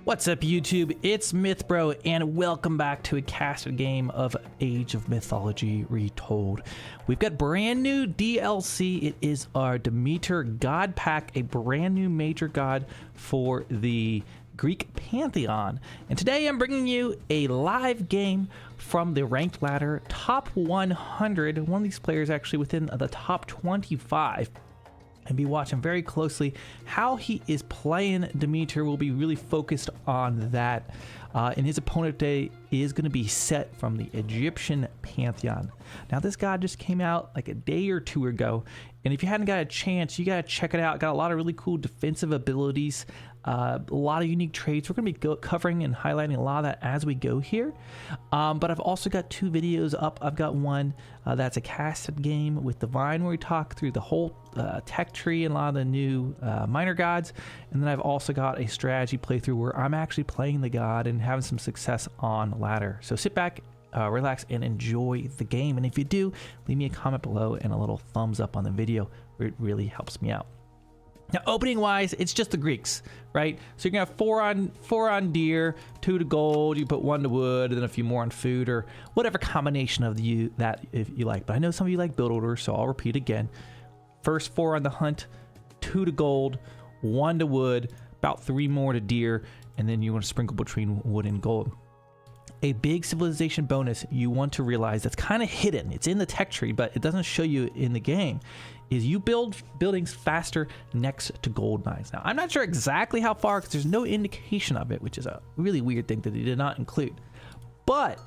What's up, YouTube? It's MythBro, and welcome back to a casted game of Age of Mythology Retold. We've got brand new DLC. It is our Demeter God Pack, a brand new major god for the Greek pantheon. And today I'm bringing you a live game from the ranked ladder top 100. One of these players actually within the top 25. And be watching very closely how he is playing Demeter. Will be really focused on that. And his opponent today is going to be Set from the Egyptian pantheon. Now, this god just came out like a day or two ago, and if you hadn't got a chance, you got to check it out. Got a lot of really cool defensive abilities, a lot of unique traits. We're going to be covering and highlighting a lot of that as we go here. But I've also got two videos up. I've got one that's a casted game with Divine, where we talk through the whole tech tree and a lot of the new minor gods. And then I've also got a strategy playthrough where I'm actually playing the god and having some success on ladder. So sit back, relax, and enjoy the game. And if you do, leave me a comment below and a little thumbs up on the video. It really helps me out. Now, opening wise, it's just the Greeks, right? So you're gonna have four on deer, 2 to gold, you put 1 to wood, and then a few more on food, or whatever combination of that if you like. But I know some of you like build orders, so I'll repeat again. First 4 on the hunt, 2 to gold, 1 to wood, about 3 more to deer, and then you want to sprinkle between wood and gold. A big civilization bonus you want to realize that's kind of hidden, it's in the tech tree, but it doesn't show you in the game, is you build buildings faster next to gold mines. Now, I'm not sure exactly how far because there's no indication of it, which is a really weird thing that they did not include. But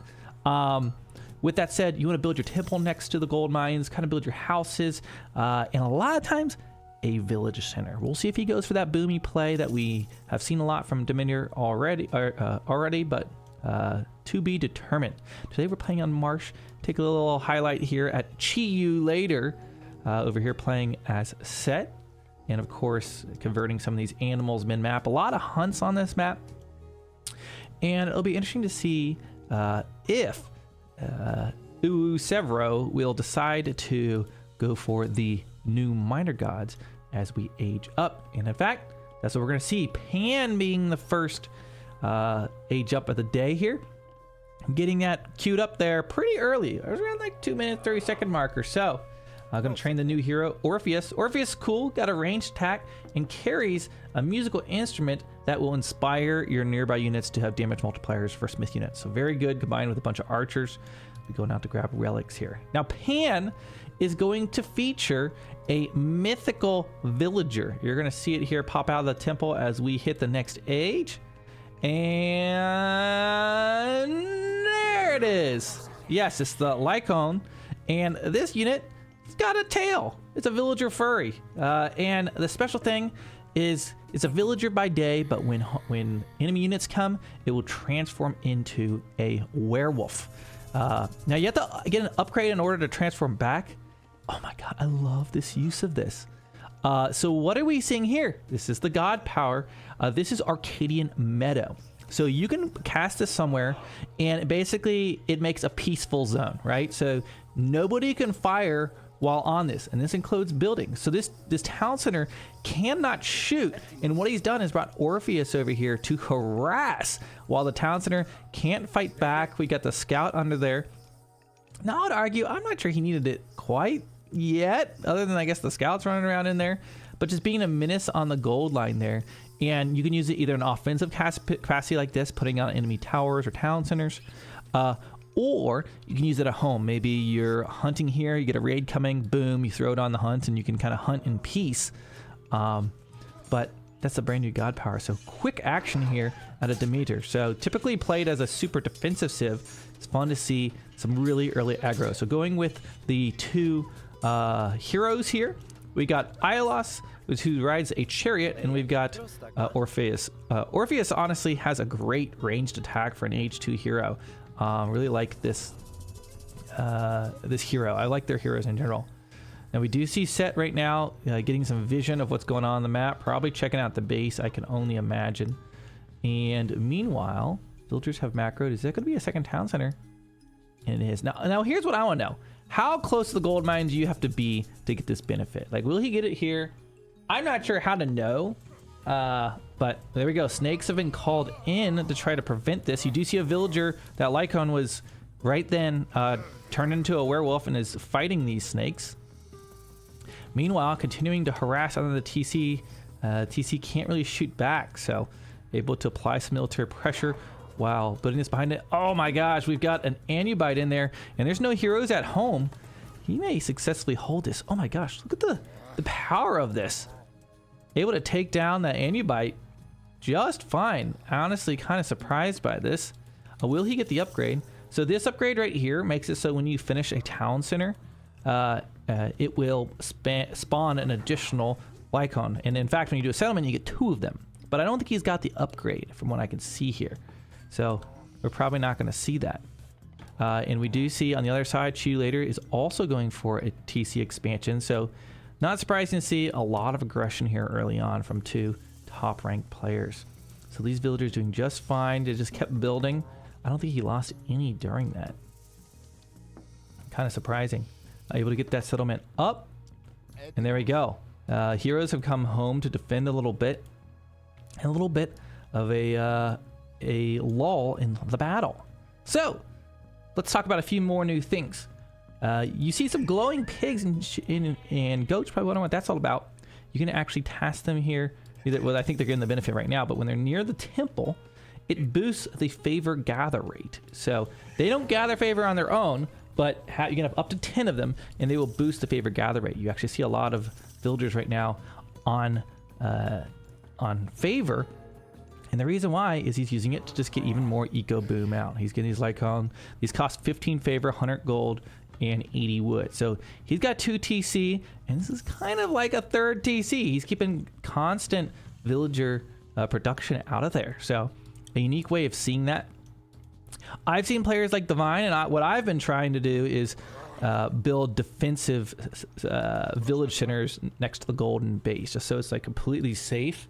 with that said, you want to build your temple next to the gold mines, kind of build your houses, and a lot of times a village center. We'll see if he goes for that boomy play that we have seen a lot from Demeter already, but to be determined. Today we're playing on Marsh. Take a little highlight here at Chi-Yu later, over here playing as Set, and of course converting some of these animals mid-map. A lot of hunts on this map, and it'll be interesting to see if FitzBro will decide to go for the new minor gods as we age up. And in fact, that's what we're going to see. Pan being the first age up of the day here. I'm getting that queued up there pretty early. It was around like 2-minute 30-second mark or so. I'm going to train the new hero, Orpheus. Orpheus, cool, got a ranged attack and carries a musical instrument that will inspire your nearby units to have damage multipliers for smith units. So very good, combined with a bunch of archers. We're going out to grab relics here. Now, Pan is going to feature a mythical villager. You're going to see it here pop out of the temple as we hit the next age. And there it is. Yes, it's the Lycon. And this unit, it's got a tail. It's a villager furry. And the special thing is it's a villager by day, but when enemy units come, it will transform into a werewolf. Now you have to get an upgrade in order to transform back. Oh my god, I love this use of this. So what are we seeing here? This is the god power. This is Arcadian Meadow. So you can cast this somewhere, and basically it makes a peaceful zone, right? So nobody can fire while on this, and this includes buildings. So this town center cannot shoot, and what he's done is brought Orpheus over here to harass while the town center can't fight back. We got the scout under there. Now, I would argue, I'm not sure he needed it quite yet, other than I guess the scouts running around in there, but just being a menace on the gold line there. And you can use it either in offensive capacity like this, putting out enemy towers or town centers, or you can use it at home. Maybe you're hunting here, you get a raid coming, boom, you throw it on the hunt, and you can kind of hunt in peace. But that's a brand new god power. So quick action here out of Demeter. So typically played as a super defensive civ. It's fun to see some really early aggro. So going with the two heroes here, we got Iolaus, who rides a chariot, and we've got Orpheus. Orpheus honestly has a great ranged attack for an age 2 hero. Really like this hero. I like their heroes in general. Now we do see Set right now getting some vision of what's going on the map, probably checking out the base, I can only imagine. And meanwhile, villagers have macroed. Is that going to be a second town center? And it is. Now here's what I want to know. How close to the gold mine do you have to be to get this benefit? Like, will he get it here? I'm not sure how to know But there we go. Snakes have been called in to try to prevent this. You do see a villager. That Lycon was right then turned into a werewolf and is fighting these snakes. Meanwhile, continuing to harass under the TC. TC can't really shoot back, so able to apply some military pressure while building this behind it. Oh my gosh, we've got an Anubite in there, and there's no heroes at home. He may successfully hold this. Oh my gosh, look at the power of this. Able to take down that Anubite just fine. Honestly, kind of surprised by this. Will he get the upgrade? So this upgrade right here makes it so when you finish a town center, it will spawn an additional Lycon. And in fact, when you do a settlement, you get 2 of them. But I don't think he's got the upgrade from what I can see here. So we're probably not going to see that. And we do see on the other side, Later is also going for a TC expansion. So not surprising to see a lot of aggression here early on from 2 top-ranked players. So these villagers doing just fine. They just kept building. I don't think he lost any during that. Kind of surprising. Able to get that settlement up. And there we go. Heroes have come home to defend a little bit. And a little bit of a lull in the battle. So let's talk about a few more new things. You see some glowing pigs and goats. Probably wondering what that's all about. You can actually task them here. Well, I think they're getting the benefit right now, but when they're near the temple, it boosts the favor gather rate. So they don't gather favor on their own, but you can have up to 10 of them, and they will boost the favor gather rate. You actually see a lot of villagers right now on favor, and the reason why is he's using it to just get even more eco boom out. He's getting these Lycon. These cost 15 favor, 100 gold, and 80 wood. So he's got 2 TC, and this is kind of like a 3rd TC. He's keeping constant villager production out of there. So a unique way of seeing that. I've seen players like Divine, and what I've been trying to do is build defensive village centers next to the golden base, just so it's like completely safe.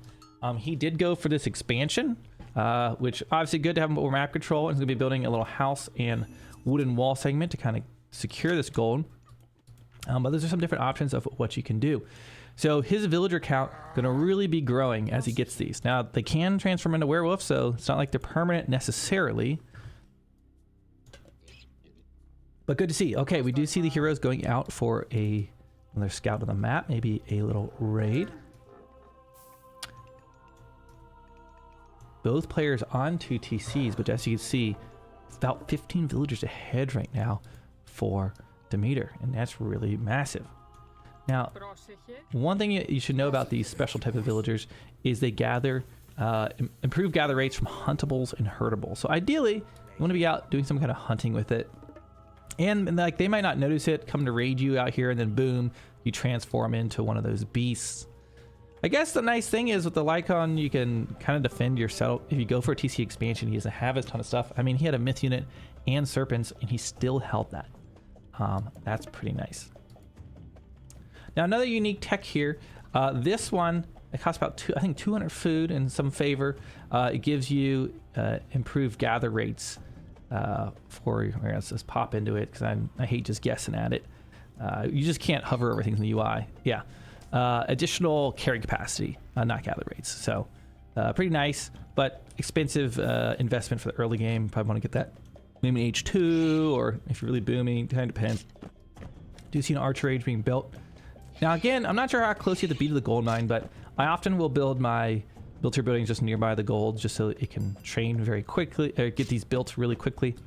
He did go for this expansion, which obviously good to have more map control, and he's gonna be building a little house and wooden wall segment to kind of secure this gold. But those are some different options of what you can do. So his villager count gonna really be growing as he gets these. Now they can transform into werewolves, so it's not like they're permanent necessarily. But good to see. Okay, we do see the heroes going out for another scout of the map, maybe a little raid. Both players on 2 TCs, but as you can see, about 15 villagers ahead right now for Demeter, and that's really massive. Now, one thing you should know about these special type of villagers is they gather, improve gather rates from huntables and herdables. So ideally, you want to be out doing some kind of hunting with it. And like they might not notice it, come to raid you out here, and then boom, you transform into one of those beasts. I guess the nice thing is with the Lycon, you can kind of defend yourself. If you go for a TC expansion, he doesn't have a ton of stuff. I mean, he had a myth unit and serpents, and he still held that. That's pretty nice. Now, another unique tech here. This one, it costs about 200 food and some favor. It gives you improved gather rates for. Let's just pop into it because I hate just guessing at it. You just can't hover over things in the UI. Yeah. Additional carry capacity, not gather rates. So pretty nice, but expensive investment for the early game. Probably want to get that maybe in H2, or if you're really booming, kind of depends. Do see an archer age being built. Now again, I'm not sure how close you have to be to the gold mine, but I often will build my tier buildings just nearby the gold, just so it can train very quickly, or get these built really quickly.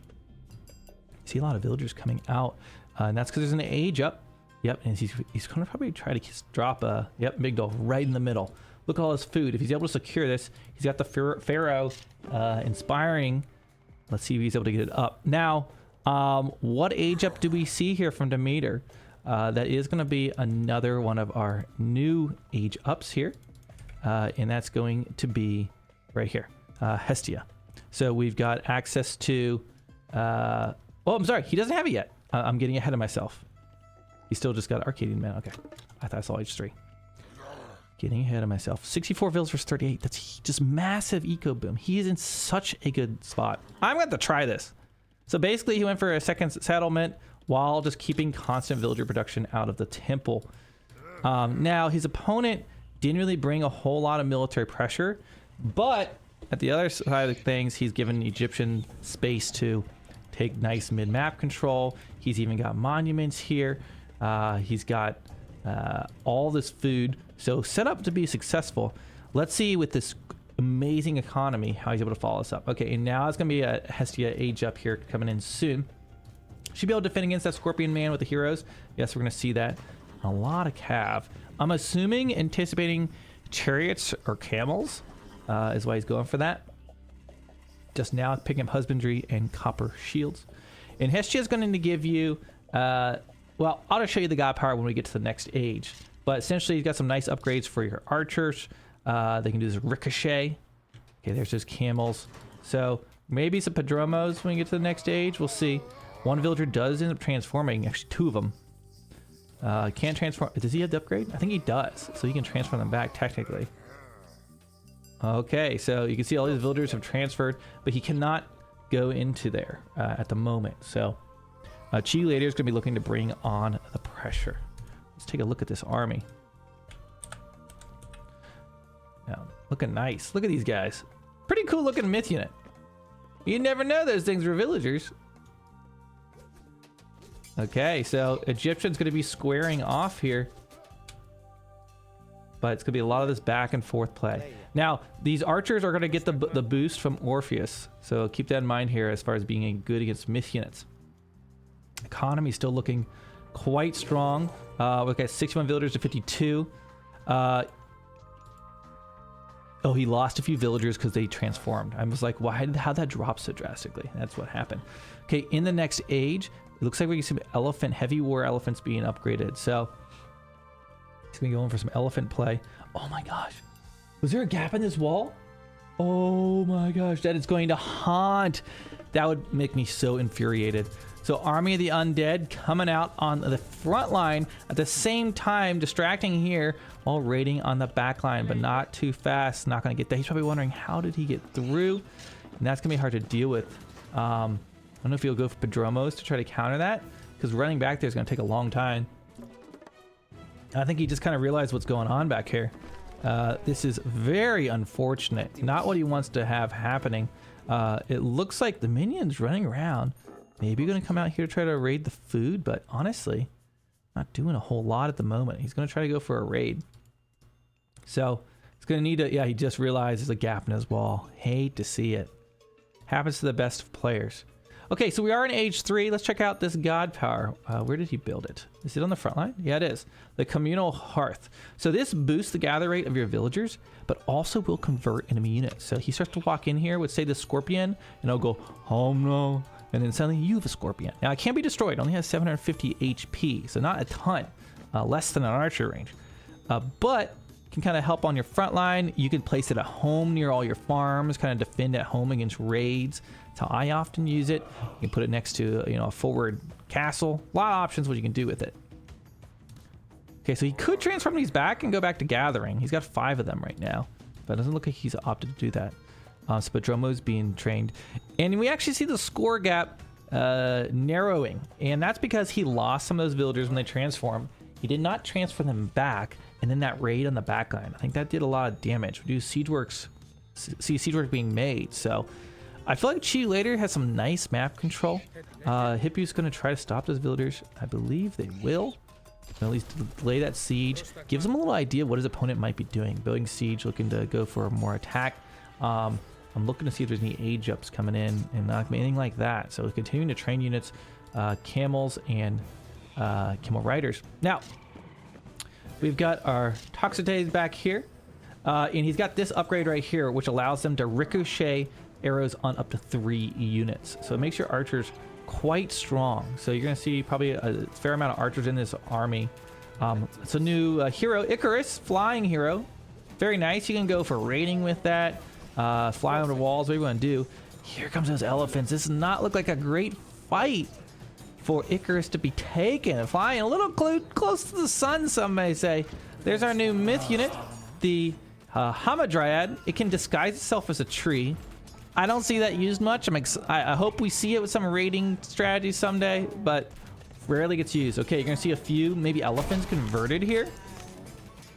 See a lot of villagers coming out, and that's because there's an age up. Yep, and he's going to probably try to drop a, Migdal right in the middle. Look at all his food. If he's able to secure this, he's got the Pharaoh inspiring. Let's see if he's able to get it up. Now, what age up do we see here from Demeter? That is going to be another one of our new age ups here. And that's going to be right here, Hestia. So we've got access to, oh, I'm sorry, he doesn't have it yet. I'm getting ahead of myself. He still just got Arcadian Man. Okay. I thought I saw H3. Getting ahead of myself. 64 vills versus 38. That's just massive eco boom. He is in such a good spot. I'm going to try this. So basically he went for a second settlement while just keeping constant villager production out of the temple. Now his opponent didn't really bring a whole lot of military pressure, But at the other side of things, he's given Egyptian space to take nice mid-map control. He's even got monuments here. He's got all this food. So set up to be successful. Let's see with this amazing economy how he's able to follow us up. Okay, and now it's going to be a Hestia age up here coming in soon. Should be able to defend against that Scorpion Man with the heroes. Yes, we're going to see that. A lot of cav. I'm assuming, anticipating chariots or camels is why he's going for that. Just now picking up husbandry and copper shields. And Hestia is going to give you, well, I'll just show you the god power when we get to the next age. But essentially, he's got some nice upgrades for your archers. They can do this ricochet. Okay, there's those camels. So maybe some Padromos when we get to the next age. We'll see. One villager does end up transforming. Actually, two of them. Can't transform. Does he have the upgrade? I think he does. So he can transform them back technically. Okay, so you can see all these villagers have transferred, but he cannot go into there at the moment. So Chi later is going to be looking to bring on the pressure. Let's take a look at this army. Now, looking nice. Look at these guys. Pretty cool looking myth unit. You never know those things were villagers. Okay, so Egyptian's going to be squaring off here. But it's going to be a lot of this back and forth play. Now, these archers are going to get the boost from Orpheus. So keep that in mind here as far as being good against myth units. Economy still looking quite strong. We've got 61 villagers to 52. Oh, he lost a few villagers because they transformed. I was like, how'd that drop so drastically? That's what happened. Okay, in the next age, it looks like we can see elephant, heavy war elephants being upgraded. So he's going to go in for some elephant play. Oh my gosh. Was there a gap in this wall? Oh my gosh, that is going to haunt. That would make me so infuriated. So Army of the Undead coming out on the front line at the same time, distracting here while raiding on the back line, but not too fast. Not going to get that. He's probably wondering, how did he get through? And that's going to be hard to deal with. I don't know if he'll go for Padromos to try to counter that, because running back there is going to take a long time. I think he just kind of realized what's going on back here. This is very unfortunate. Not what he wants to have happening. It looks like the minions running around. Maybe going to come out here to try to raid the food, but honestly, not doing a whole lot at the moment. He's going to try to go for a raid. So he's going to need to, yeah, he just realized there's a gap in his wall. Hate to see it. Happens to the best of players. Okay, so we are in age 3. Let's check out this god power. Where did he build it? Is it on the front line? Yeah, it is. The communal hearth. So this boosts the gather rate of your villagers, but also will convert enemy units. So he starts to walk in here with, say, the scorpion, and it'll go, oh no. And then suddenly you have a scorpion. Now it can't be destroyed. It only has 750 HP, so not a ton. Less than an archer range. But can kind of help on your front line. You can place it at home near all your farms, kind of defend at home against raids. That's how I often use it. You can put it next to, you know, a forward castle. A lot of options what you can do with it. Okay, so he could transform these back and go back to gathering. He's got 5 of them right now, but it doesn't look like he's opted to do that. Spadromo's being trained, and we actually see the score gap narrowing, and that's because he lost some of those villagers when they transformed. He did not transfer them back, and then that raid on the back line, I think that did a lot of damage. We do see siege work being made, so I feel like Chi later has some nice map control. Hippu's going to try to stop those villagers. I believe they will. At least delay that siege. Gives him a little idea of what his opponent might be doing. Building siege, looking to go for more attack. I'm looking to see if there's any age ups coming in and not anything like that. So continuing to train units, camels and camel riders. Now, we've got our Toxotes back here. And he's got this upgrade right here, which allows them to ricochet arrows on up to 3 units. So it makes your archers quite strong. So you're going to see probably a fair amount of archers in this army. It's a new hero, Icarus, flying hero. Very nice. You can go for raiding with that. Fly over walls, what you want to do. Here comes those elephants. This does not look like a great fight for Icarus to be taken. Flying a little close to the sun, some may say. There's our new myth unit, the Hamadryad. It can disguise itself as a tree. I don't see that used much. I hope we see it with some raiding strategy someday, but rarely gets used. Okay, you're going to see a few maybe elephants converted here.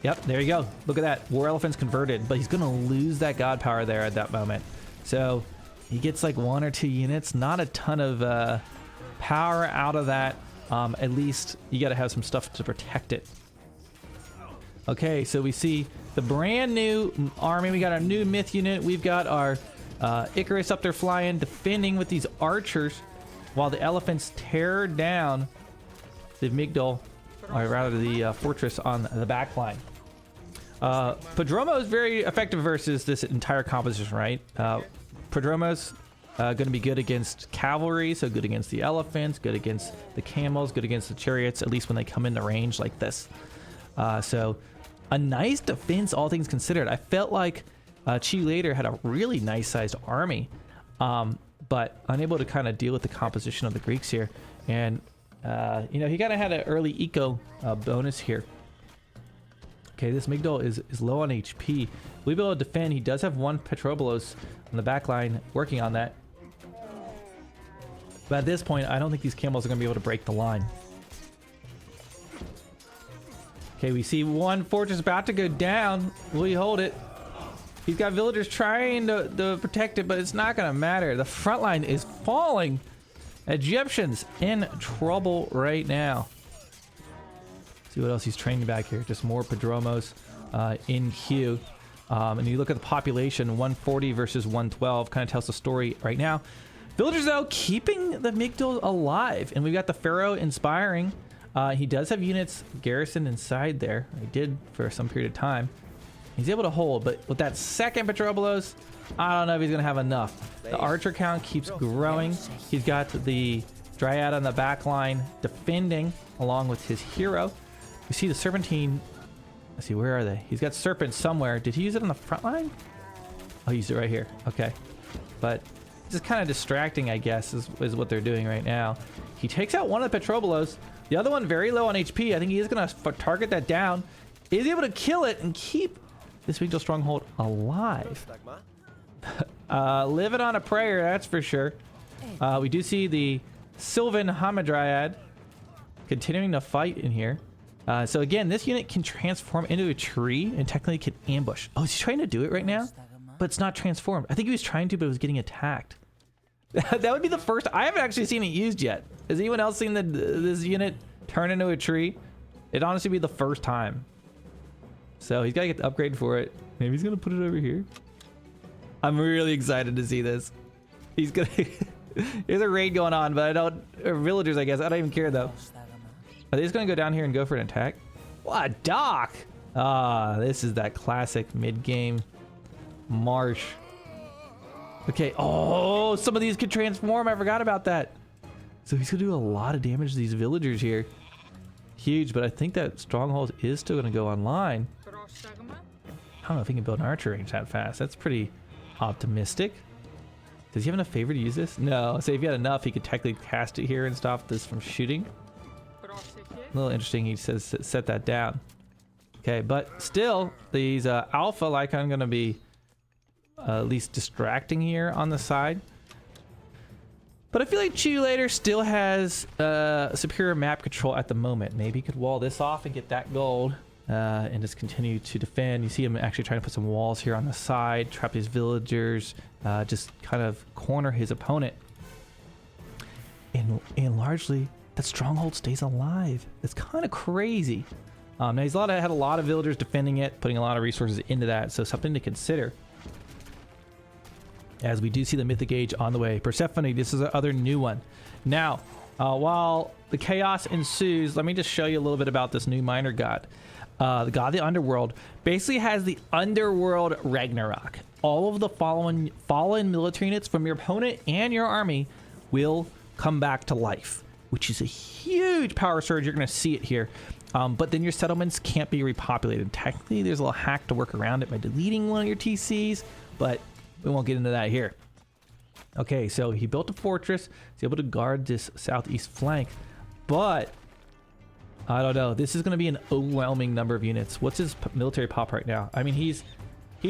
Yep, there you go. Look at that. War Elephant's converted, but he's going to lose that god power there at that moment. So he gets like 1 or 2 units. Not a ton of power out of that. At least you got to have some stuff to protect it. Okay, so we see the brand new army. We got our new myth unit. We've got our Icarus up there flying, defending with these archers, while the elephants tear down the Migdol, or rather the fortress on the back line. Prodromo is very effective versus this entire composition, right? Prodromo's going to be good against cavalry, so good against the elephants, good against the camels, good against the chariots, at least when they come into range like this. So a nice defense, all things considered. I felt like Chi later had a really nice sized army, but unable to kind of deal with the composition of the Greeks here. And, you know, he kind of had an early eco bonus here. Okay, this Migdol is low on HP. We'll be able to defend. He does have 1 Petrobolos on the back line working on that. But at this point, I don't think these camels are going to be able to break the line. Okay, we see 1 fortress about to go down. Will he hold it? He's got villagers trying to protect it, but it's not going to matter. The front line is falling. Egyptians in trouble right now. See what else he's training back here. Just more Prodromos in queue. And you look at the population, 140 versus 112, kind of tells the story right now. Villagers, though, keeping the Migdol alive. And we've got the Pharaoh inspiring. He does have units garrisoned inside there. He did for some period of time. He's able to hold, but with that second Petrobolos, I don't know if he's going to have enough. The archer count keeps growing. He's got the Dryad on the back line defending along with his hero. You see the Serpentine. Let's see, where are they? He's got Serpents somewhere. Did he use it on the front line? Oh, he used it right here. Okay. But just kind of distracting, I guess, is what they're doing right now. He takes out 1 of the Petrobolos. The other one very low on HP. I think he is going to target that down. Is able to kill it and keep this Migdol stronghold alive. Living on a prayer, that's for sure. We do see the Sylvan Hamadryad continuing to fight in here. So again, this unit can transform into a tree and technically can ambush. Oh, is he trying to do it right now? But it's not transformed. I think he was trying to, but it was getting attacked. That would be the first. I haven't actually seen it used yet. Has anyone else seen this unit turn into a tree? It'd honestly be the first time. So he's got to get the upgrade for it. Maybe he's going to put it over here. I'm really excited to see this. He's going to... There's a raid going on, but I don't... Or villagers, I guess. I don't even care, though. Are they just going to go down here and go for an attack? What? Doc! Ah, this is that classic mid-game marsh. Okay. Oh, some of these could transform. I forgot about that. So he's going to do a lot of damage to these villagers here. Huge, but I think that stronghold is still going to go online. I don't know if he can build an archer range that fast. That's pretty optimistic. Does he have enough favor to use this? No. So if he had enough, he could technically cast it here and stop this from shooting. A little interesting. He says set that down. Okay, but still, these alpha Lycan are going to be at least distracting here on the side. But I feel like Chulator still has superior map control at the moment. Maybe he could wall this off and get that gold and just continue to defend. You see him actually trying to put some walls here on the side, trap these villagers, just kind of corner his opponent. And largely, that stronghold stays alive. It's kind of crazy. Now he's had a lot of villagers defending it, putting a lot of resources into that, so something to consider. As we do see the Mythic Age on the way. Persephone, this is the other new one. Now, while the chaos ensues, let me just show you a little bit about this new minor god. The god of the underworld basically has the underworld Ragnarok. All of the fallen military units from your opponent and your army will come back to life, which is a huge power surge. You're going to see it here. But then your settlements can't be repopulated. Technically, there's a little hack to work around it by deleting one of your TCs, but we won't get into that here. Okay, so he built a fortress. He's able to guard this southeast flank, but I don't know. This is going to be an overwhelming number of units. What's his military pop right now? I mean, he's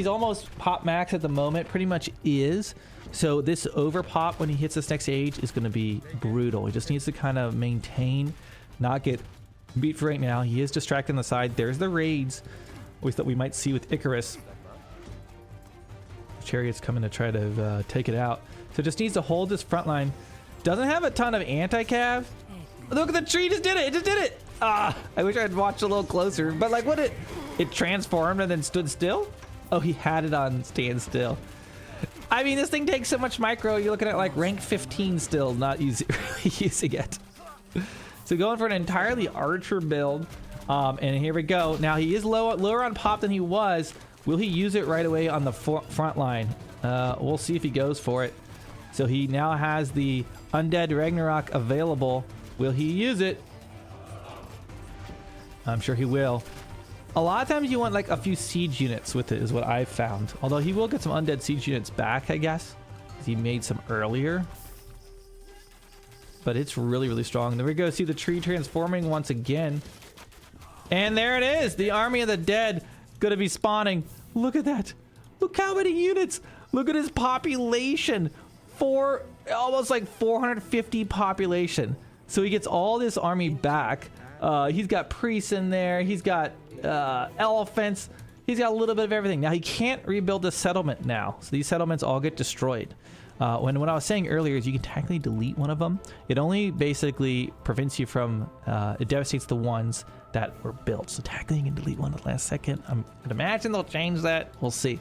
almost pop max at the moment. Pretty much is. So this over pop when he hits this next age is going to be brutal. He just needs to kind of maintain, not get beat for right now. He is distracting the side. There's the raids. we thought we might see with Icarus. Chariot's coming to try to take it out. So just needs to hold this front line. Doesn't have a ton of anti-cav. Look at the tree, just did it. It just did it. Ah, I wish I had watched a little closer. But like what it transformed and then stood still? Oh, he had it on stand still. I mean, this thing takes so much micro. You're looking at like rank 15 still, not using it. So going for an entirely archer build. And here we go. Now he is lower on pop than he was. Will he use it right away on the front line? We'll see if he goes for it. So he now has the Undead Ragnarok available. Will he use it? I'm sure he will. A lot of times you want like a few siege units with it is what I've found. Although he will get some undead siege units back, I guess. He made some earlier. But it's really, really strong. There we go. See the tree transforming once again. And there it is. The army of the dead going to be spawning. Look at that. Look how many units. Look at his population. Almost like 450 population. So he gets all this army back. He's got priests in there. He's got elephants. He's got a little bit of everything. Now he can't rebuild the settlement now. So these settlements all get destroyed. When I was saying earlier is you can technically delete one of them. It only basically prevents you from, it devastates the ones that were built. So technically you can delete one at the last second. I'm gonna imagine they'll change that. We'll see.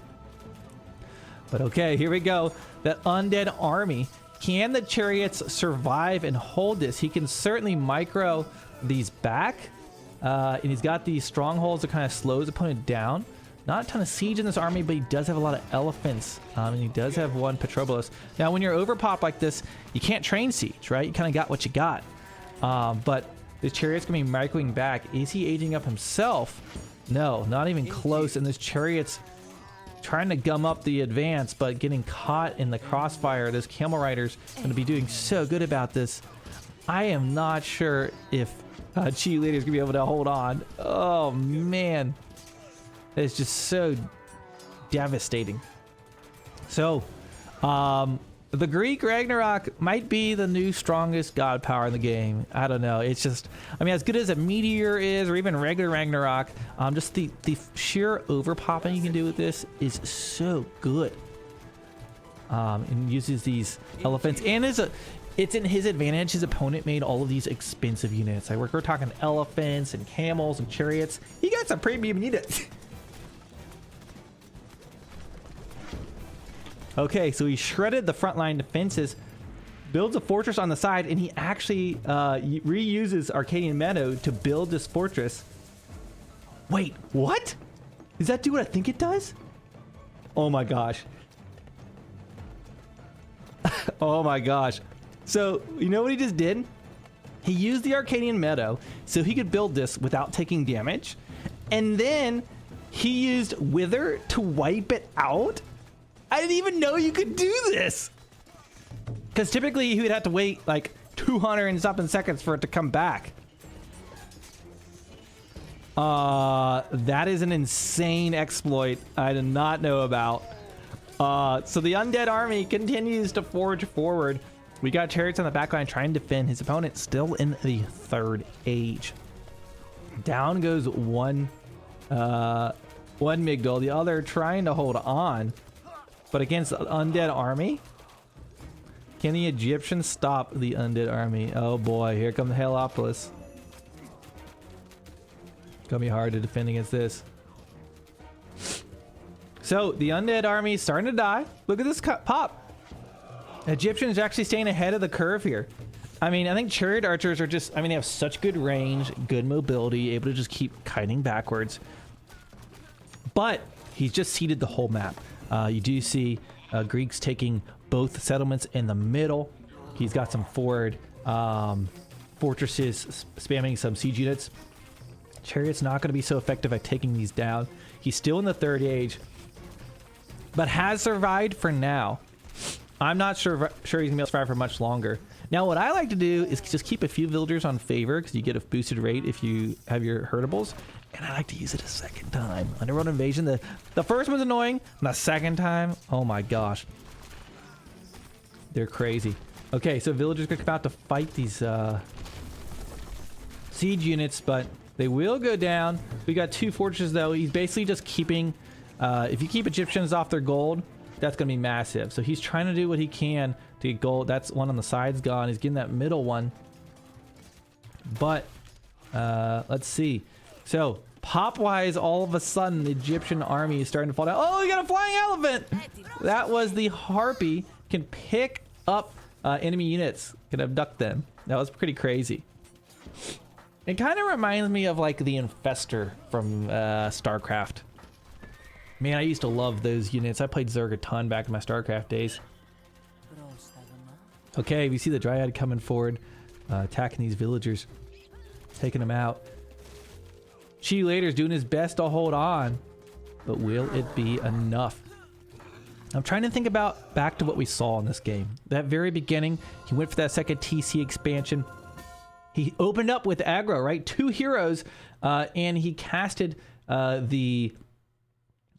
But okay, here we go. That undead army. Can the chariots survive and hold this? He can certainly micro these back. And he's got these strongholds that kind of slows opponent down. Not a ton of siege in this army, but he does have a lot of elephants. And he does have one Petropolis. Now, when you're overpop like this, you can't train siege, right? You kind of got what you got. But this chariot's going to be microing back. Is he aging up himself? No, not even close. And this chariot's trying to gum up the advance, but getting caught in the crossfire. This camel rider's going to be doing so good about this. I am not sure if cheerleader's going to be able to hold on. Oh, man. It's just so devastating. So, the Greek Ragnarok might be the new strongest god power in the game. I don't know. It's just, I mean, as good as a meteor is, or even regular Ragnarok, just the sheer overpopping you can do with this is so good. And uses these elephants, and it's in his advantage. His opponent made all of these expensive units. Like we're talking elephants and camels and chariots. He got some premium units. Okay, so he shredded the frontline defenses, builds a fortress on the side, and he actually reuses Arcadian Meadow to build this fortress. Wait, what? Does that do what I think it does? Oh my gosh. Oh my gosh. So, you know what he just did? He used the Arcadian Meadow so he could build this without taking damage. And then he used Wither to wipe it out. I didn't even know you could do this. Because typically he would have to wait like 200 and something seconds for it to come back. That is an insane exploit I did not know about. So the undead army continues to forge forward. We got chariots on the back line trying to defend. His opponent still in the third age. Down goes one Migdal, the other trying to hold on. But against the undead army, can the Egyptians stop the undead army? Oh boy, here comes the Heliopolis. It's gonna be hard to defend against this. So the undead army is starting to die. Look at this pop. Egyptians are actually staying ahead of the curve here. I mean, I think chariot archers are just, I mean, they have such good range, good mobility, able to just keep kiting backwards. But he's just seeded the whole map. You do see Greeks taking both settlements in the middle. He's got some forward fortresses spamming some siege units. Chariot's not going to be so effective at taking these down. He's still in the third age, but has survived for now. I'm not sure he's going to be able to survive for much longer. Now, what I like to do is just keep a few villagers on favor because you get a boosted rate if you have your herdables. And I like to use it a second time. Underworld Invasion, the first one's annoying, and the second time, oh my gosh. They're crazy. Okay, so villagers gonna come out to fight these siege units, but They will go down. We got 2 fortresses, though. He's basically just keeping... if you keep Egyptians off their gold, that's going to be massive. So he's trying to do what he can to get gold. That's one on the side's gone. He's getting that middle one. But let's see. So pop-wise, all of a sudden, the Egyptian army is starting to fall down. Oh, you got a flying elephant! That was the Harpy. Can pick up enemy units. Can abduct them. That was pretty crazy. It kind of reminds me of like the Infestor from StarCraft. Man, I used to love those units. I played Zerg a ton back in my StarCraft days. Okay, we see the Dryad coming forward, attacking these villagers, taking them out. Chi Later's doing his best to hold on, but will it be enough? I'm trying to think about back to what we saw in this game. That very beginning, he went for that second TC expansion. He opened up with aggro, right? 2 heroes, and he casted the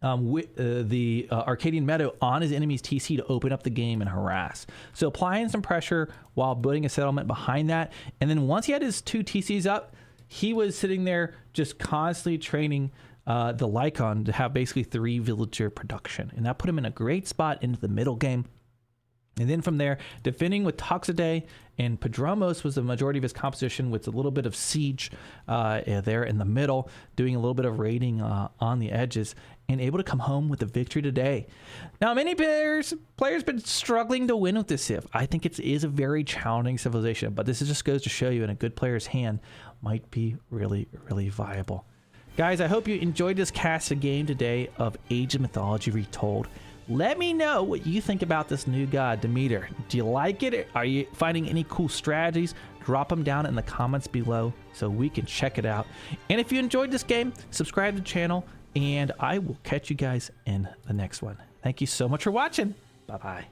Arcadian Meadow on his enemy's TC to open up the game and harass. So applying some pressure while building a settlement behind that. And then once he had his 2 TCs up, he was sitting there just constantly training the Lycon to have basically 3 villager production. And that put him in a great spot into the middle game. And then from there, defending with Toxidae and Padromos was the majority of his composition, with a little bit of siege there in the middle, doing a little bit of raiding on the edges, and able to come home with a victory today. Now, many players been struggling to win with this Civ. I think it is a very challenging civilization, but this just goes to show you in a good player's hand might be really, really viable. Guys, I hope you enjoyed this casted game today of Age of Mythology Retold. Let me know what you think about this new god, Demeter. Do you like it? Are you finding any cool strategies? Drop them down in the comments below so we can check it out. And if you enjoyed this game, subscribe to the channel, and I will catch you guys in the next one. Thank you so much for watching. Bye-bye.